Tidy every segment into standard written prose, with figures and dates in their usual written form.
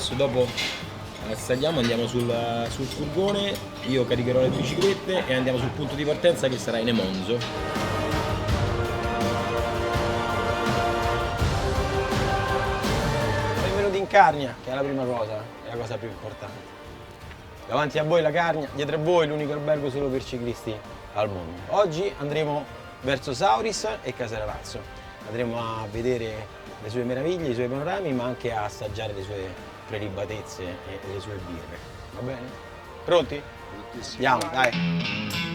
Adesso dopo saliamo, andiamo sul furgone, io caricherò le biciclette e andiamo sul punto di partenza che sarà in Emonzo. Benvenuti in Carnia, che è la prima cosa, è la cosa più importante. Davanti a voi la Carnia, dietro a voi l'unico albergo solo per ciclisti al mondo. Oggi andremo verso Sauris e Casaravazzo. Andremo a vedere le sue meraviglie, i suoi panorami, ma anche a assaggiare le sue prelibatezze e le sue birre. Va bene? Pronti? Prontissimi. Andiamo, dai!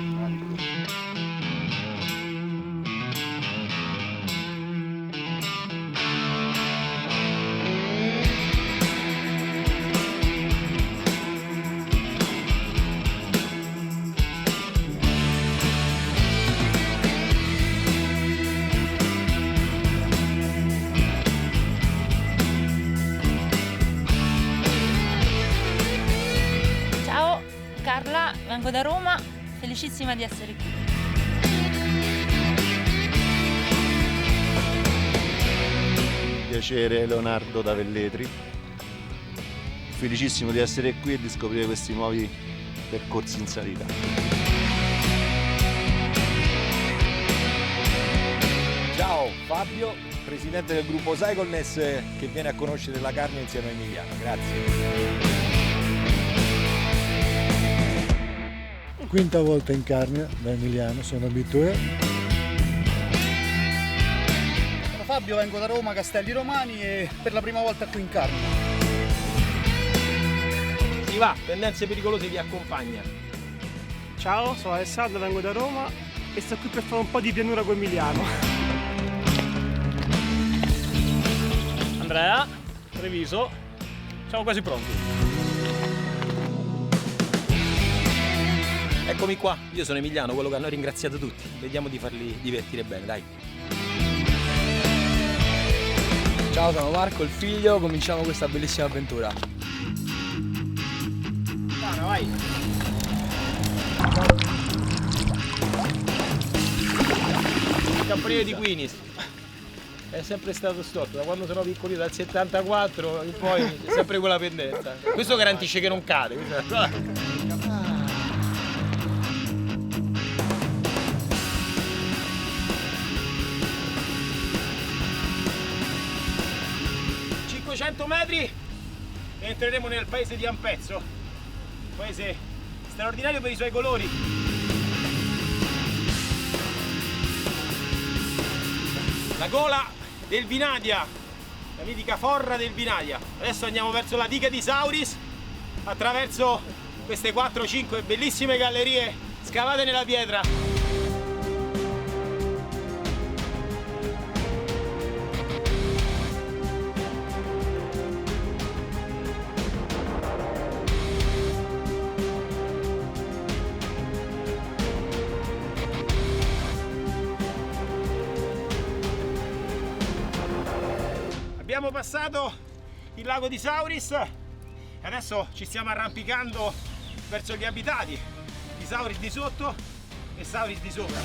Carla, vengo da Roma, felicissima di essere qui. Piacere, Leonardo da Velletri. Felicissimo di essere qui e di scoprire questi nuovi percorsi in salita. Ciao, Fabio, presidente del gruppo Cycleness che viene a conoscere la Carnia insieme a Emiliano. Grazie. Quinta volta in Carnia da Emiliano, sono abitué. Sono Fabio, vengo da Roma, Castelli Romani e per la prima volta qui in Carnia. Si va, Tendenze Pericolose vi accompagna. Ciao, sono Alessandro, vengo da Roma e sto qui per fare un po' di pianura con Emiliano. Andrea, Treviso, siamo quasi pronti. Eccomi qua, io sono Emiliano, quello che hanno ringraziato tutti. Vediamo di farli divertire bene, dai. Ciao, sono Marco, il figlio, cominciamo questa bellissima avventura. Vai! Il campanile di Quinis è sempre stato storto, da quando sono piccolino, dal 74 in poi è sempre quella pendenza. Questo garantisce che non cade. 500 metri e entreremo nel paese di Ampezzo, un paese straordinario per i suoi colori. La gola del Vinadia, la mitica forra del Vinadia. Adesso andiamo verso la diga di Sauris attraverso queste 4-5 bellissime gallerie scavate nella pietra. Abbiamo passato il lago di Sauris e adesso ci stiamo arrampicando verso gli abitati di Sauris di sotto e Sauris di sopra.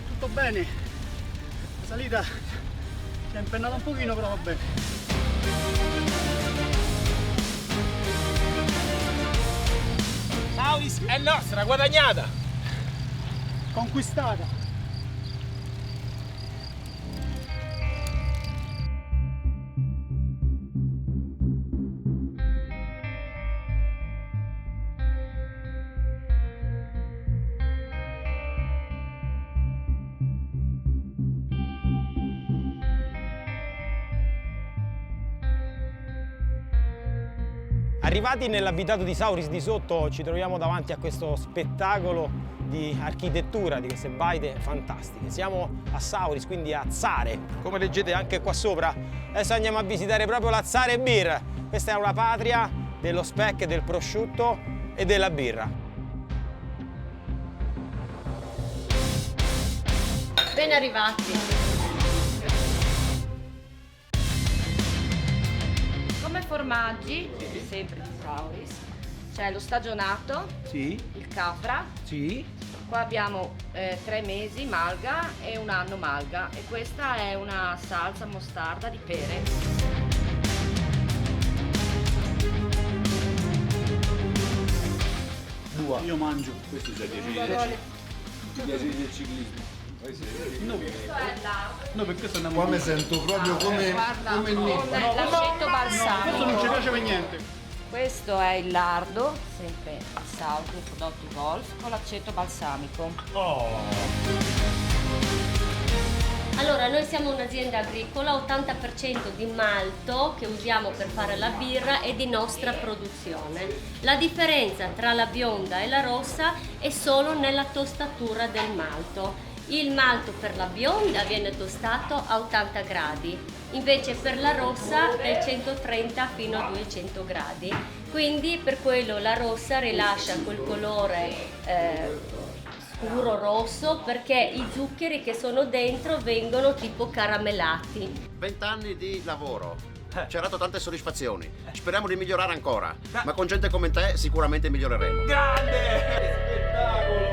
Tutto bene, la salita si è impennata un pochino, però va bene. Sauris è nostra, guadagnata! Conquistata! Arrivati nell'abitato di Sauris di sotto ci troviamo davanti a questo spettacolo di architettura, di queste baite fantastiche. Siamo a Sauris, quindi a Zare, come leggete anche qua sopra. Adesso andiamo a visitare proprio la Zare Beer. Questa è una patria dello speck, del prosciutto e della birra. Ben arrivati. Come formaggi, sempre di Sauris, c'è lo stagionato, Sì, il capra, sì. Qua abbiamo 3 mesi malga e 1 anno malga e questa è una salsa mostarda di pere. Io mangio. Questo già 10 del ciclismo. No, perché questo andiamo Qua mi sento proprio come il L'aceto balsamico. Questo non ci piace per niente. Questo è il lardo, sempre il Saucony prodotti Golf con l'aceto balsamico. Allora, noi siamo un'azienda agricola, 80% di malto che usiamo per fare la birra è di nostra produzione. La differenza tra la bionda e la rossa è solo nella tostatura del malto. Il malto per la bionda viene tostato a 80 gradi, invece per la rossa è 130 fino a 200 gradi. Quindi per quello la rossa rilascia quel colore scuro rosso, perché i zuccheri che sono dentro vengono tipo caramellati. 20 anni di lavoro, ci ha dato tante soddisfazioni. Speriamo di migliorare ancora, ma con gente come te sicuramente miglioreremo. Grande! Spettacolo!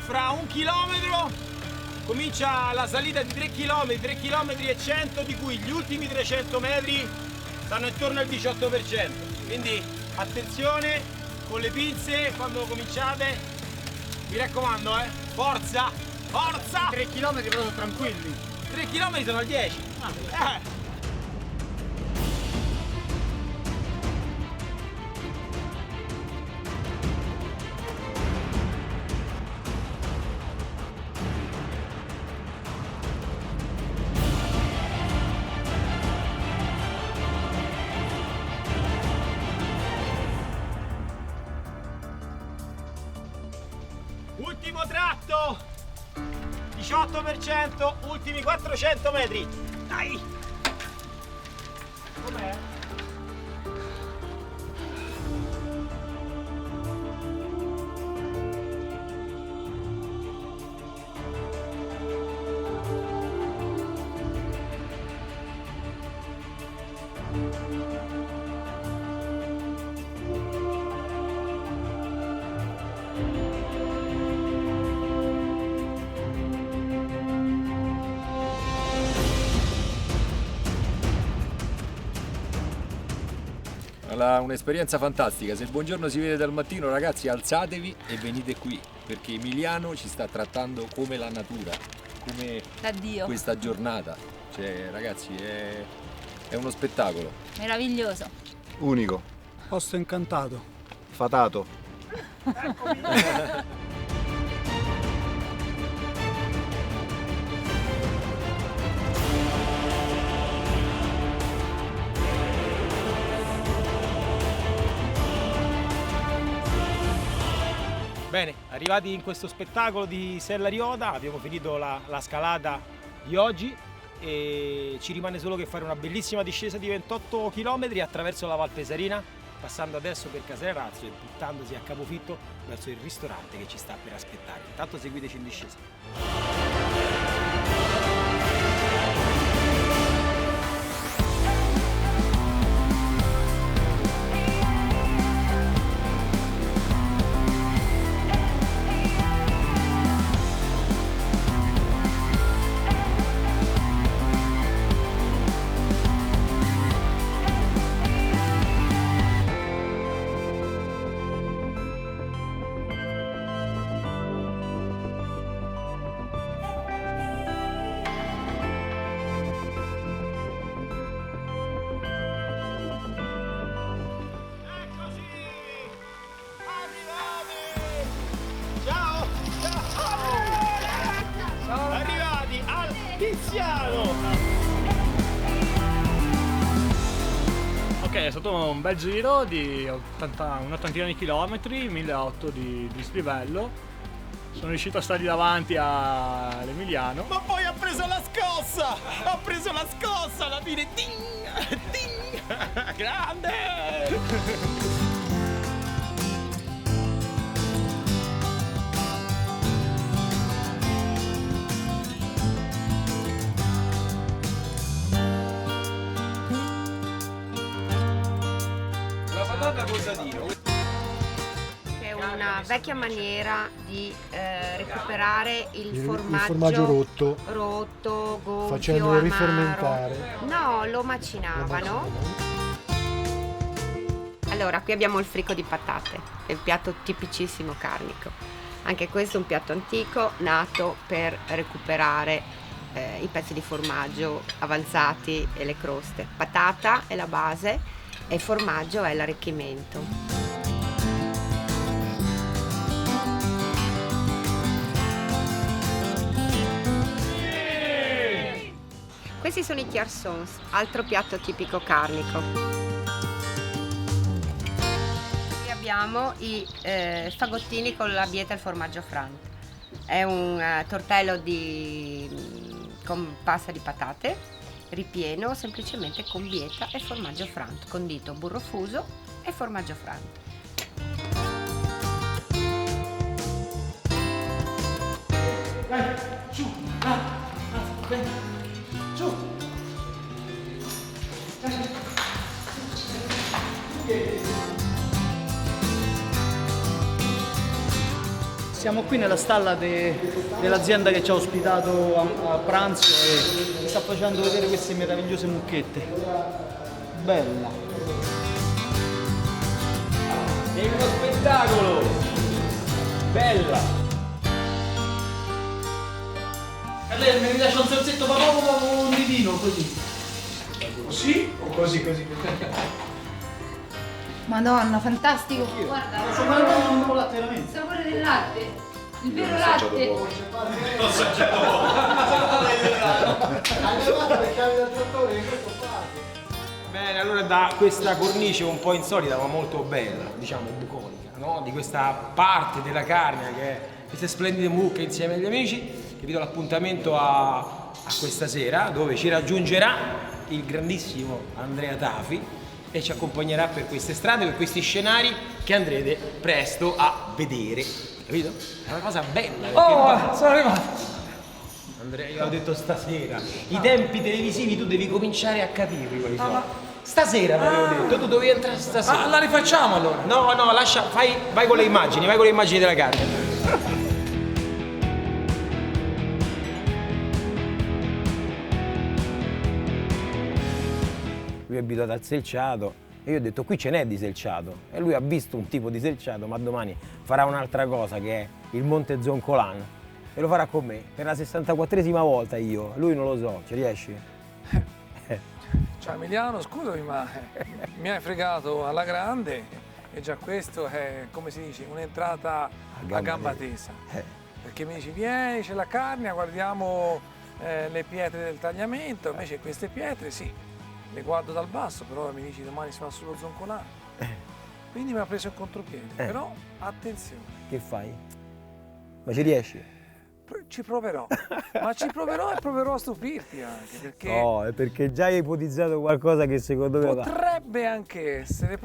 Fra 1 chilometro comincia la salita di 3 km, 3 km e 100, di cui gli ultimi 300 metri stanno intorno al 18%. Quindi attenzione con le pinze quando cominciate, mi raccomando, forza, forza! 3 km proprio tranquilli. 3 km sono al 10. Ultimo tratto, 18%, ultimi 400 metri. Dai! Com'è? Un'esperienza fantastica. Se il buongiorno si vede dal mattino, ragazzi, alzatevi e venite qui, perché Emiliano ci sta trattando come la natura, come Addio. questa giornata. Cioè, ragazzi, è uno spettacolo. Meraviglioso. unico, Posto incantato. fatato. Bene, arrivati in questo spettacolo di Sella Riota, abbiamo finito la scalata di oggi e ci rimane solo che fare una bellissima discesa di 28 km attraverso la Val Pesarina, passando adesso per Casarazzo e buttandosi a capofitto verso il ristorante che ci sta per aspettare. Intanto seguiteci in discesa. è stato un bel giro di un'ottantina di chilometri, 1800 di dislivello. Sono riuscito a stargli davanti all'Emiliano. Ma poi ha preso la scossa! Ha preso la scossa alla fine! Ding! Ding! Grande! La patata cosadino. È una vecchia maniera di recuperare il formaggio rotto, gonfio, facendolo amaro. rifermentare. No, lo macinavano. Allora, qui abbiamo il frico di patate, è il piatto tipicissimo carnico. Anche questo è un piatto antico, nato per recuperare i pezzi di formaggio avanzati e le croste. Patata è la base e formaggio è l'arricchimento. Questi sono i chiarsons, altro piatto tipico carnico. Qui abbiamo i fagottini con la bieta e il formaggio Frank. È un tortello con pasta di patate, ripieno semplicemente con bieta e formaggio Frank, condito burro fuso e formaggio Frank. Dai, su, bene, su. Siamo qui nella stalla dell'azienda che ci ha ospitato a pranzo e mi sta facendo vedere queste meravigliose mucchette. Bella. È uno spettacolo! Bella! A lei mi piace un sorsetto papà o un divino così? Così o così? Madonna, fantastico! Guarda, Sto guardando un po' latte veramente. il sapore del latte, il vero latte. Bene, allora da questa cornice un po' insolita ma molto bella, diciamo buconica, no? Di questa parte della Carnia che è queste splendide mucche insieme agli amici, che vi do l'appuntamento a questa sera dove ci raggiungerà il grandissimo Andrea Tafi e ci accompagnerà per queste strade, per questi scenari che andrete presto a vedere, capito? È una cosa bella perché Sono arrivato. Andrea, io ho detto stasera, i tempi televisivi tu devi cominciare a capirli quali sono. Stasera l'avevo detto, tu dovevi entrare stasera. La rifacciamo allora? No, lascia, vai con le immagini, della carne. Lui è abituato al selciato e io ho detto qui ce n'è di selciato e lui ha visto un tipo di selciato ma domani farà un'altra cosa che è il Monte Zoncolan e lo farà con me per la 64esima volta io, lui non lo so, ci riesci? Ciao Emiliano, scusami ma mi hai fregato alla grande e già questo è, come si dice, un'entrata a gamba tesa. Perché mi dici vieni, c'è la carne, guardiamo le pietre del tagliamento, invece queste pietre sì, le guardo dal basso, però mi dici domani si fa sullo zoncolano. Quindi mi ha preso il contropiede, però attenzione. Che fai? Ma ci riesci? Ci proverò, ma ci proverò e proverò a stupirti anche, perché... No, è perché già hai ipotizzato qualcosa che secondo me va. Potrebbe anche essere,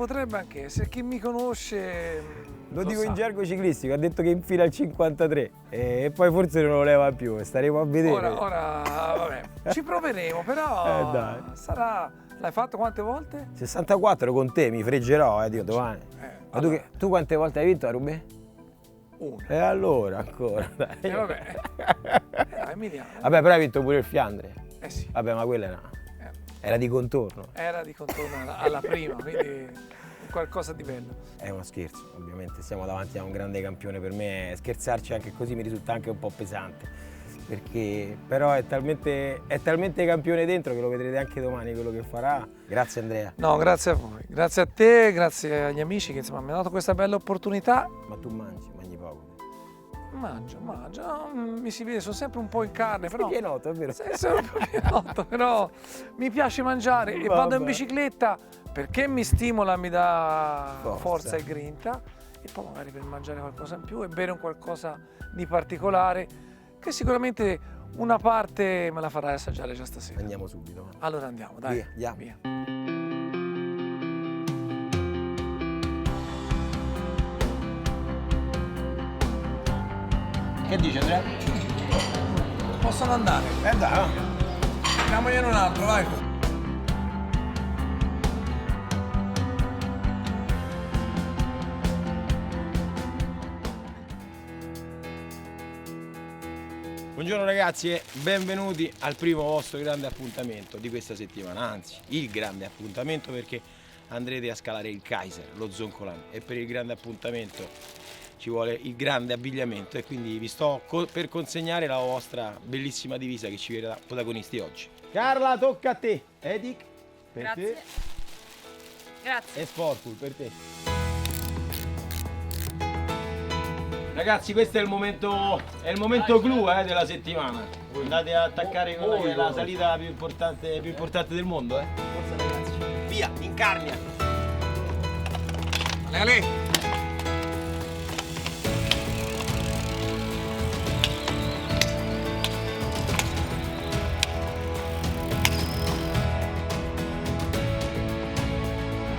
chi mi conosce... Lo dico in gergo ciclistico, ha detto che infila il 53 e poi forse non lo leva più, staremo a vedere. Ora vabbè, ci proveremo, però dai. sarà... L'hai fatto quante volte? 64 con te, mi freggerò, Dio, domani. Ma allora. tu quante volte hai vinto a Roubaix? Una. E allora ancora, dai. Vabbè. Emiliano. Vabbè, però hai vinto pure il Fiandre. Sì. Vabbè, ma quella era di contorno. Era di contorno alla prima, quindi qualcosa di bello. È uno scherzo, ovviamente, siamo davanti a un grande campione, per me scherzarci anche così mi risulta anche un po' pesante. Perché però è talmente campione dentro che lo vedrete anche domani quello che farà. Grazie Andrea. No, grazie a voi, grazie a te, grazie agli amici che insomma mi hanno dato questa bella opportunità. Ma tu mangi poco. Mangio. Mi si vede, sono sempre un po' in carne, però... pienotto, è vero? Sono un po' pienotto, però mi piace mangiare e vado in bicicletta perché mi stimola, mi dà forza e grinta, e poi magari per mangiare qualcosa in più e bere un qualcosa di particolare, che sicuramente una parte me la farai assaggiare già stasera. Andiamo subito. Allora andiamo, dai. Via. Che dice Andrea? Possono andare? Dai, va. Andiamogliene un altro, vai. Buongiorno ragazzi e benvenuti al primo vostro grande appuntamento di questa settimana, anzi il grande appuntamento, perché andrete a scalare il Kaiser, lo Zoncolan, e per il grande appuntamento ci vuole il grande abbigliamento, e quindi vi sto per consegnare la vostra bellissima divisa che ci vedrà protagonisti oggi. Carla, tocca a te. Edic, per Grazie. te. Grazie. E Sportful, per te. Ragazzi, questo è il momento clou della settimana. Andate a attaccare quella che è la salita più importante del mondo. Forza ragazzi. Via, incarnia. Ale.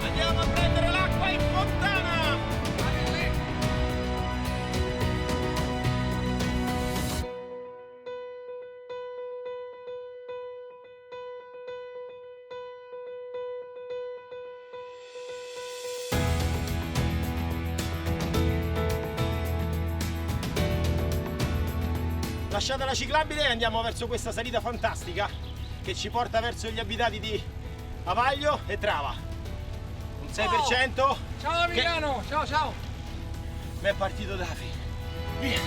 Andiamo a prendere l'acqua in fontana. Lasciata la ciclabile e andiamo verso questa salita fantastica che ci porta verso gli abitati di Avaglio e Trava. Un 6%. Ciao Emiliano, ciao. Mi è partito Davi. Via.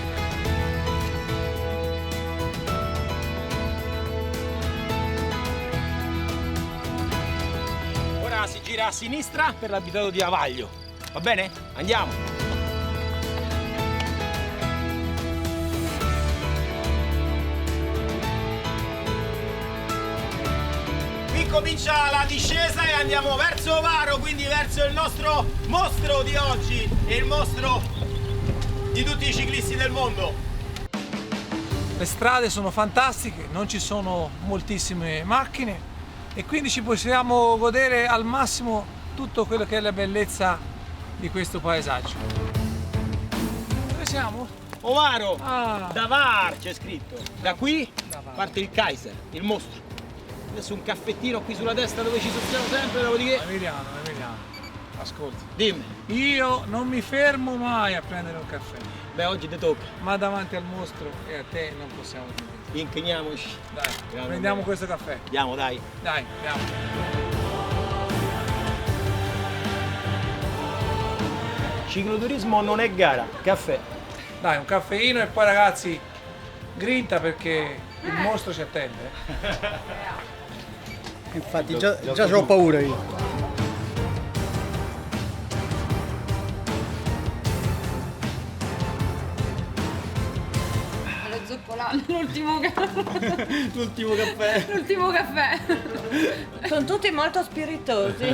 Ora si gira a sinistra per l'abitato di Avaglio. Va bene? Andiamo. Comincia la discesa e andiamo verso Ovaro, quindi verso il nostro mostro di oggi e il mostro di tutti i ciclisti del mondo. Le strade sono fantastiche, non ci sono moltissime macchine e quindi ci possiamo godere al massimo tutto quello che è la bellezza di questo paesaggio. Dove siamo? Ovaro, Davar c'è scritto. Da qui parte il Kaiser, il mostro. Adesso un caffettino qui sulla destra dove ci soffiamo sempre, dopodiché... Emiliano, ascolti. Dimmi. Io non mi fermo mai a prendere un caffè. Beh, oggi ti tocca. Ma davanti al mostro e a te non possiamo dire. Impegniamoci. Dai, prendiamo questo caffè. Andiamo, dai. Dai, andiamo. Cicloturismo non è gara, caffè. Dai, un caffeino e poi ragazzi, grinta perché il mostro ci attende. Infatti già ho paura io. Lo zoccolano, l'ultimo caffè. L'ultimo caffè. Sono tutti molto spiritosi,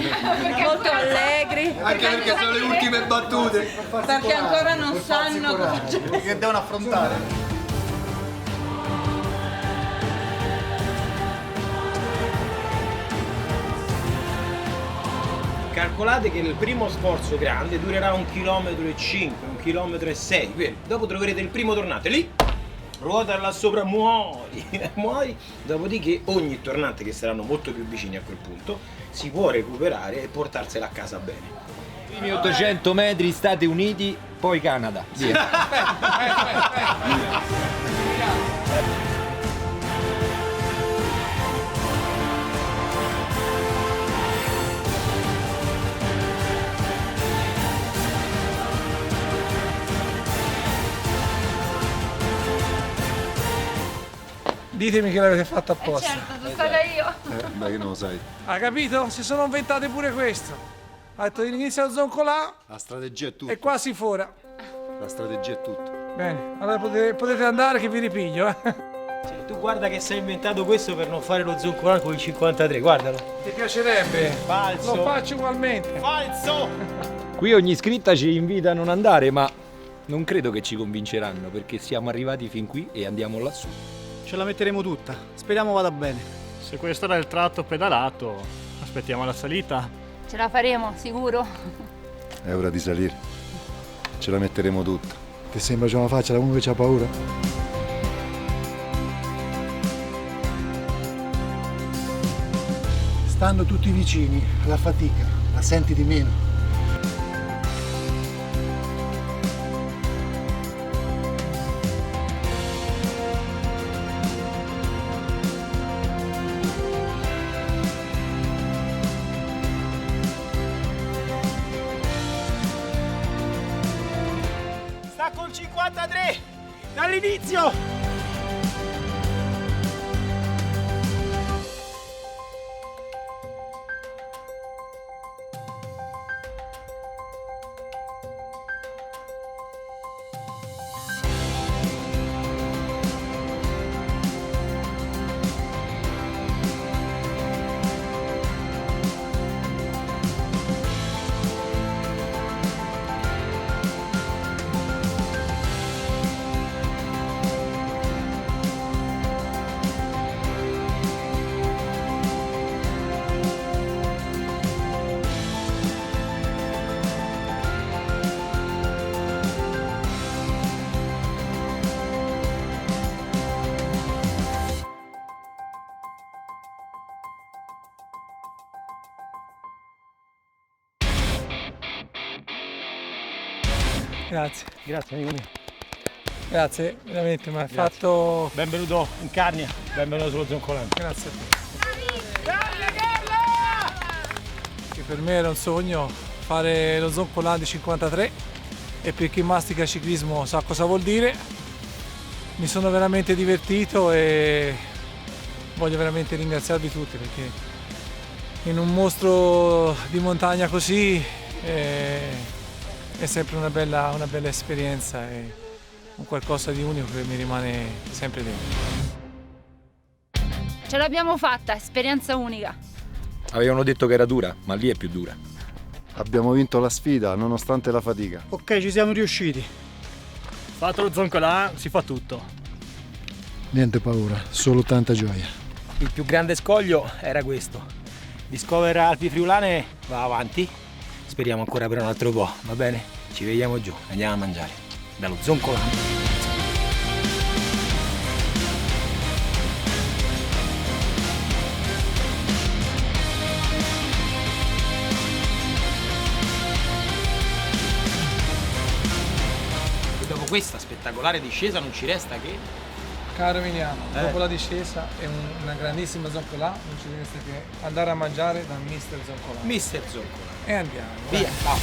molto allegri. Anche perché sono le ultime battute. Perché ancora non sanno cosa c'è. Che devono affrontare. Calcolate che il primo sforzo grande durerà 1,5 km, 1,6 km. Dopo troverete il primo tornante lì, ruota là sopra, muori. Dopodiché ogni tornante, che saranno molto più vicini a quel punto, si può recuperare e portarsela a casa bene. Primi 800 metri Stati Uniti, poi Canada. Via. Ditemi che l'avete fatto apposta. Certo, sono stata io. Beh, che non lo sai. Hai capito? Si sono inventate pure questo. Ha detto inizia lo zoncolà La strategia è tutto. e qua si fora. La strategia è tutto. Bene, allora potete andare che vi ripiglio. Cioè, tu guarda che sei inventato questo per non fare lo zoncolano con il 53, guardalo. Ti piacerebbe? Falso. Lo faccio ugualmente. Falso! Qui ogni iscritta ci invita a non andare, ma non credo che ci convinceranno perché siamo arrivati fin qui e andiamo lassù. Ce la metteremo tutta, speriamo vada bene. Se questo era il tratto pedalato, aspettiamo la salita. Ce la faremo, sicuro. È ora di salire. Ce la metteremo tutta. Ti sembra c'è una faccia da uno che ha paura? Stando tutti vicini, la fatica la senti di meno. Sta col 53 dall'inizio! Grazie. Grazie amico mio. Grazie, veramente, mi hai fatto... Benvenuto in Carnia, benvenuto sullo zoncolano. Grazie a te. Che per me era un sogno fare lo zoncolano di 53 e per chi mastica ciclismo sa cosa vuol dire. Mi sono veramente divertito e voglio veramente ringraziarvi tutti perché in un mostro di montagna così è sempre una bella esperienza e un qualcosa di unico che mi rimane sempre dentro. Ce l'abbiamo fatta, esperienza unica. Avevano detto che era dura, ma lì è più dura. Abbiamo vinto la sfida nonostante la fatica. Ok, ci siamo riusciti. Fatto lo zoncolano, si fa tutto. Niente paura, solo tanta gioia. Il più grande scoglio era questo. Discover Alpi Friulane va avanti. Speriamo ancora per un altro po', va bene? Ci vediamo giù, andiamo a mangiare. Dallo zoncolano. E dopo questa spettacolare discesa non ci resta che... Caro Emiliano, dopo la discesa e una grandissima zoncolà, non ci resta che andare a mangiare da Mister Zoncolà. Mister Zoncolà. E andiamo. Via, ciao.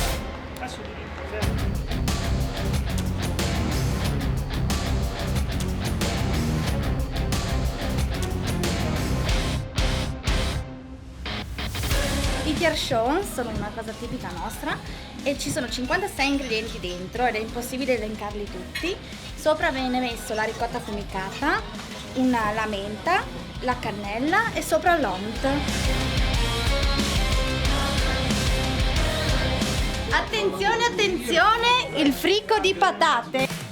I pierchon sono una cosa tipica nostra e ci sono 56 ingredienti dentro ed è impossibile elencarli tutti. Sopra viene messo la ricotta affumicata, la menta, la cannella e sopra l'ont. Attenzione, attenzione, il fricco di patate!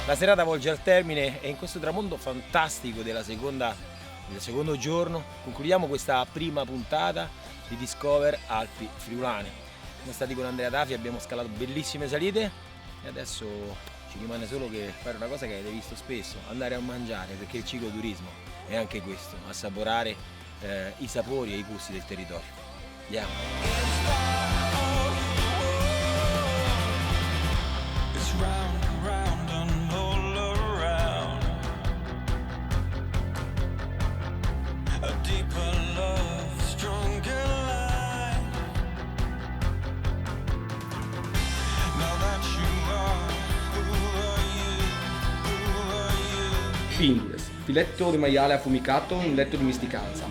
La serata volge al termine e in questo tramonto fantastico del secondo giorno concludiamo questa prima puntata di Discover Alpi Friulane. Siamo stati con Andrea Tafi, abbiamo scalato bellissime salite e adesso Ci rimane solo che fare una cosa che avete visto spesso, andare a mangiare, perché il cicloturismo è anche questo, assaporare i sapori e i gusti del territorio. Andiamo! Fineless, filetto di maiale affumicato in letto di misticanza.